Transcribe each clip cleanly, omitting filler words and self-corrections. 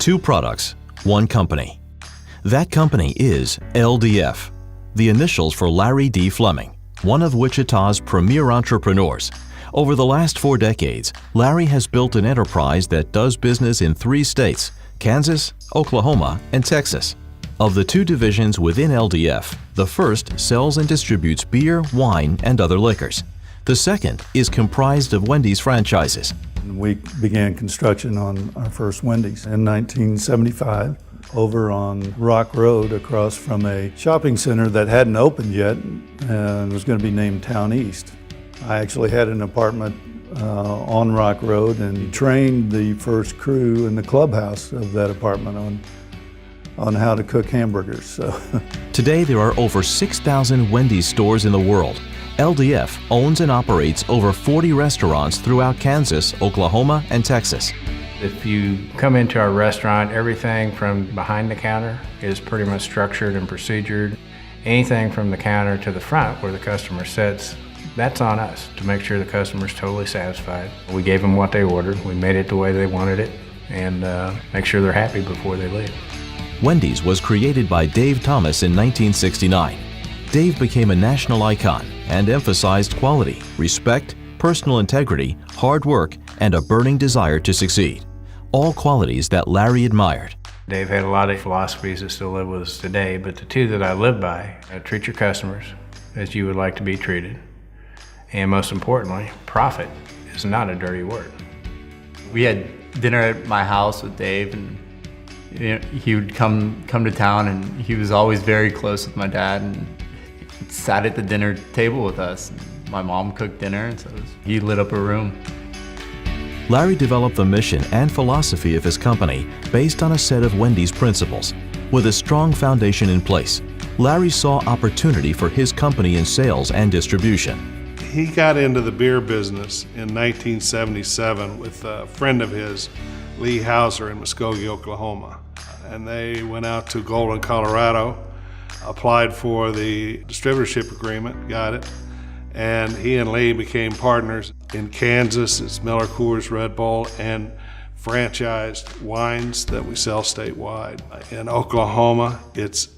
Two products, one company. That company is LDF, the initials for Larry D. Fleming, one of Wichita's premier entrepreneurs. Over the last 4 decades, Larry has built an enterprise that does business in 3 states, Kansas, Oklahoma, and Texas. Of the 2 divisions within LDF, the first sells and distributes beer, wine, and other liquors. The second is comprised of Wendy's franchises. We began construction on our first Wendy's in 1975 over on Rock Road across from a shopping center that hadn't opened yet and was going to be named Town East. I actually had an apartment on Rock Road and trained the first crew in the clubhouse of that apartment on how to cook hamburgers. So. Today there are over 6,000 Wendy's stores in the world. LDF owns and operates over 40 restaurants throughout Kansas, Oklahoma, and Texas. If you come into our restaurant, everything from behind the counter is pretty much structured and procedured. Anything from the counter to the front where the customer sits, that's on us to make sure the customer's totally satisfied. We gave them what they ordered, we made it the way they wanted it, and make sure they're happy before they leave. Wendy's was created by Dave Thomas in 1969. Dave became a national icon and emphasized quality, respect, personal integrity, hard work, and a burning desire to succeed. All qualities that Larry admired. Dave had a lot of philosophies that still live with us today, but the 2 that I live by, treat your customers as you would like to be treated. And most importantly, profit is not a dirty word. We had dinner at my house with Dave, and he would come to town, and he was always very close with my dad, and he sat at the dinner table with us. My mom cooked dinner, and so he lit up a room. Larry developed the mission and philosophy of his company based on a set of Wendy's principles. With a strong foundation in place, Larry saw opportunity for his company in sales and distribution. He got into the beer business in 1977 with a friend of his, Lee Hauser, in Muskogee, Oklahoma. And they went out to Golden, Colorado, applied for the distributorship agreement, got it, and he and Lee became partners. In Kansas, it's Miller Coors, Red Bull, and franchised wines that we sell statewide. In Oklahoma, it's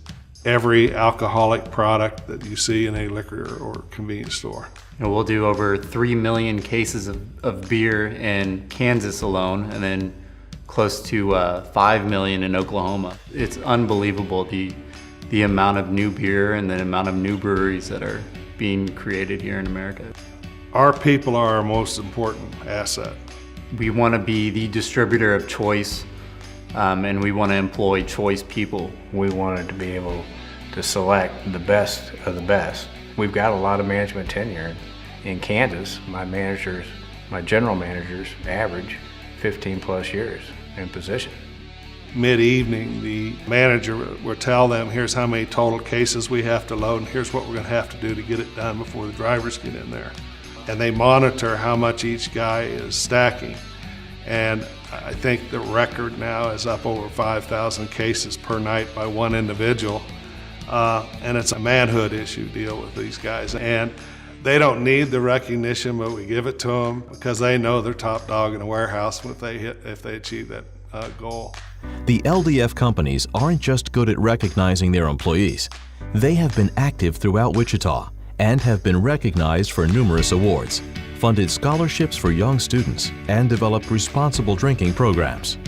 every alcoholic product that you see in a liquor or convenience store. We'll do over 3 million cases of beer in Kansas alone, and then close to 5 million in Oklahoma. It's unbelievable the amount of new beer and the amount of new breweries that are being created here in America. Our people are our most important asset. We want to be the distributor of choice, and we want to employ choice people. We wanted to be able to select the best of the best. We've got a lot of management tenure. In Kansas, my general managers average 15 plus years in position. Mid-evening, the manager will tell them, here's how many total cases we have to load, and here's what we're going to have to do to get it done before the drivers get in there. And they monitor how much each guy is stacking. And I think the record now is up over 5,000 cases per night by one individual. And it's a manhood issue deal with these guys. And they don't need the recognition, but we give it to them because they know they're top dog in the warehouse if they achieve that goal. The LDF companies aren't just good at recognizing their employees. They have been active throughout Wichita and have been recognized for numerous awards, funded scholarships for young students, and developed responsible drinking programs.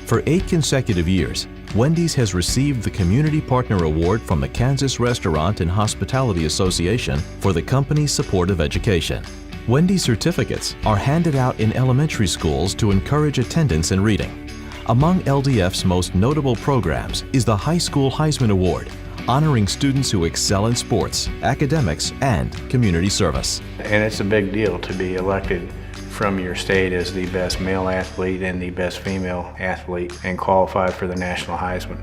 For 8 consecutive years, Wendy's has received the Community Partner Award from the Kansas Restaurant and Hospitality Association for the company's support of education. Wendy's certificates are handed out in elementary schools to encourage attendance and reading. Among LDF's most notable programs is the High School Heisman Award, honoring students who excel in sports, academics, and community service. And it's a big deal to be elected from your state as the best male athlete and the best female athlete and qualified for the National Heisman.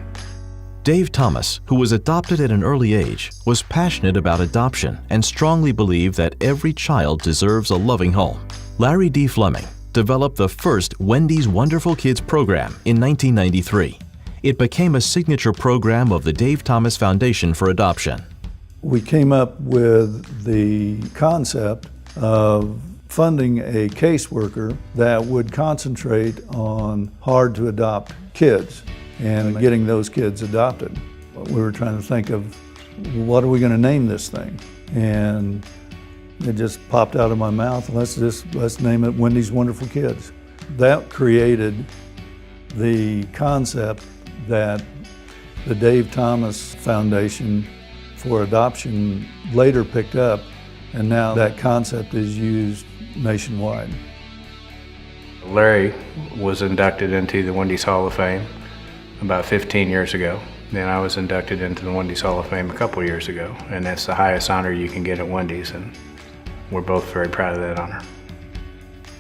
Dave Thomas, who was adopted at an early age, was passionate about adoption and strongly believed that every child deserves a loving home. Larry D. Fleming developed the first Wendy's Wonderful Kids program in 1993. It became a signature program of the Dave Thomas Foundation for Adoption. We came up with the concept of funding a caseworker that would concentrate on hard-to-adopt kids and getting those kids adopted. We were trying to think of, what are we going to name this thing? And it just popped out of my mouth, let's name it Wendy's Wonderful Kids. That created the concept that the Dave Thomas Foundation for Adoption later picked up, and now that concept is used nationwide. Larry was inducted into the Wendy's Hall of Fame about 15 years ago. Then I was inducted into the Wendy's Hall of Fame a couple years ago, and that's the highest honor you can get at Wendy's, and we're both very proud of that honor.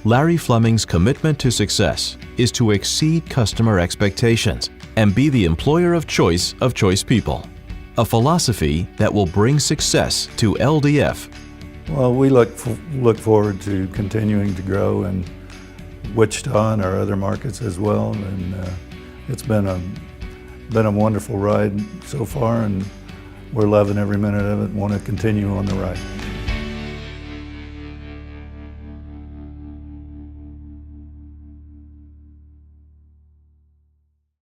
Larry Fleming's commitment to success is to exceed customer expectations and be the employer of choice people, a philosophy that will bring success to LDF. Well, we look forward to continuing to grow in Wichita and our other markets as well, and it's been a wonderful ride so far, and we're loving every minute of it and want to continue on the ride.